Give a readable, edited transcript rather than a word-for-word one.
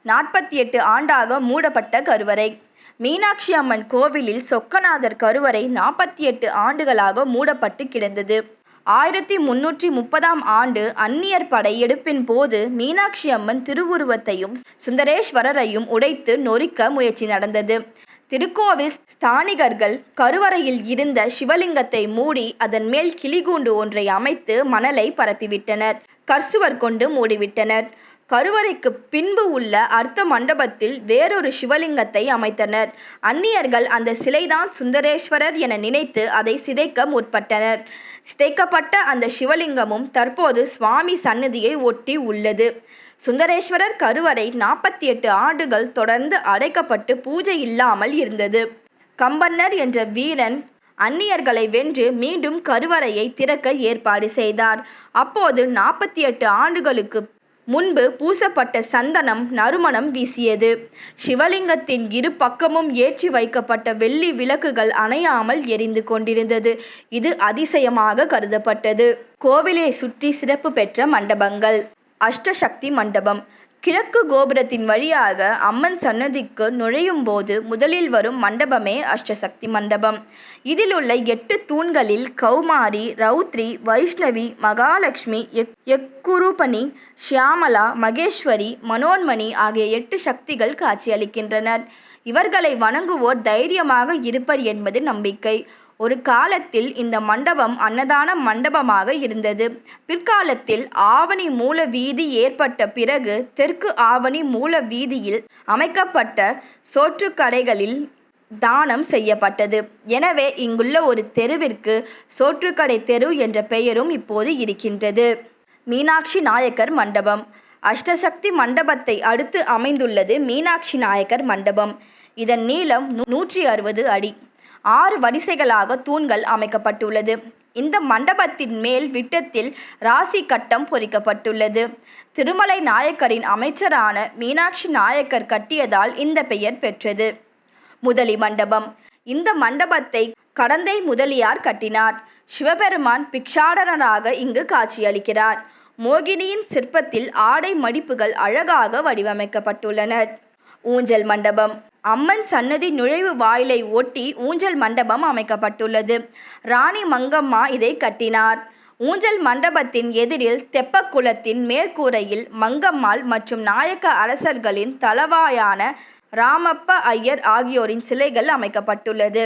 48 ஆண்டாக மூடப்பட்ட கருவறை. மீனாட்சி அம்மன் கோவிலில் சொக்கநாதர் கருவறை 48 ஆண்டுகளாக மூடப்பட்டு கிடந்தது. 1330ஆம் ஆண்டு அந்நியர் படையெடுப்பின் போது மீனாட்சி அம்மன் திருவுருவத்தையும் சுந்தரேஸ்வரரையும் உடைத்து நொறுக்க முயற்சி நடந்தது. திருக்கோவில் ஸ்தானிகர்கள் கருவறையில் இருந்த சிவலிங்கத்தை மூடி அதன் மேல் கிளிகூண்டு ஒன்றை அமைத்து மணலை பரப்பிவிட்டனர். கற்சுவர் கொண்டு மூடிவிட்டனர். கருவறைக்கு பின்பு உள்ள அர்த்த மண்டபத்தில் வேறொரு சிவலிங்கத்தை அமைத்தனர். அந்நியர்கள் அந்த சிலைதான் சுந்தரேஸ்வரர் என நினைத்து அதை சிதைக்க முற்பட்டனர். சிதைக்கப்பட்ட அந்த சிவலிங்கமும் தற்போது சுவாமி சன்னதியை ஒட்டி உள்ளது. சுந்தரேஸ்வரர் கருவறை 48 ஆண்டுகள் தொடர்ந்து அடைக்கப்பட்டு பூஜை இல்லாமல் இருந்தது. கம்பன்னர் என்ற வீரன் அந்நியர்களை வென்று மீண்டும் கருவறையை திறக்க ஏற்பாடு செய்தார். அப்போது 48 ஆண்டுகளுக்கு முன்பு பூசப்பட்ட சந்தனம் நறுமணம் வீசியது. சிவலிங்கத்தின் இரு பக்கமும் ஏற்றி வைக்கப்பட்ட வெள்ளி விளக்குகள் அணையாமல் எரிந்து கொண்டிருந்தது. இது அதிசயமாக கருதப்பட்டது. கோவிலை சுற்றி சிறப்பு பெற்ற மண்டபங்கள். அஷ்டசக்தி மண்டபம். கிழக்கு கோபுரத்தின் வழியாக அம்மன் சன்னதிக்கு நுழையும் போது முதலில் வரும் மண்டபமே அஷ்டசக்தி மண்டபம். இதில் உள்ள 8 தூண்களில் கௌமாரி, ரௌத்ரி, வைஷ்ணவி, மகாலட்சுமி, யக்குரூபணி, ஷியாமலா, மகேஸ்வரி, மனோன்மணி ஆகிய 8 சக்திகள் காட்சியளிக்கின்றனர். இவர்களை வணங்குவோர் தைரியமாக இருப்பர் என்பது நம்பிக்கை. ஒரு காலத்தில் இந்த மண்டபம் அன்னதான மண்டபமாக இருந்தது. பிற்காலத்தில் ஆவணி மூல வீதி ஏற்பட்ட பிறகு தெற்கு ஆவணி மூல வீதியில் அமைக்கப்பட்ட சோற்றுக்கடைகளில் தானம் செய்யப்பட்டது. எனவே இங்குள்ள ஒரு தெருவிற்கு சோற்றுக்கடை தெரு என்ற பெயரும் இப்போது இருக்கின்றது. மீனாட்சி நாயக்கர் மண்டபம். அஷ்டசக்தி மண்டபத்தை அடுத்து அமைந்துள்ளது மீனாட்சி நாயக்கர் மண்டபம். இதன் நீளம் 160 அடி. 6 வரிசைகளாக தூண்கள் அமைக்கப்பட்டுள்ளது. இந்த மண்டபத்தின் மேல் விட்டத்தில் ராசி கட்டம் பொறிக்கப்பட்டுள்ளது. திருமலை நாயக்கரின் அமைச்சரான மீனாட்சி நாயக்கர் கட்டியதால் இந்த பெயர் பெற்றது. முதலி மண்டபம். இந்த மண்டபத்தை கடந்தை முதலியார் கட்டினார். சிவபெருமான் பிக்ஷாடனராக இங்கு காட்சியளிக்கிறார். மோகினியின் சிற்பத்தில் ஆடை மடிப்புகள் அழகாக வடிவமைக்கப்பட்டுள்ளன. ஊஞ்சல் மண்டபம். அம்மன் சன்னதி நுழைவு வாயிலை ஒட்டி ஊஞ்சல் மண்டபம் அமைக்கப்பட்டுள்ளது. ராணி மங்கம்மா இதை கட்டினார். ஊஞ்சல் மண்டபத்தின் எதிரில் தெப்பக்குளத்தின் மேற்கூரையில் மங்கம்மாள் மற்றும் நாயக்க அரசர்களின் தளவாயான ராமப்ப ஐயர் ஆகியோரின் சிலைகள் அமைக்கப்பட்டுள்ளது.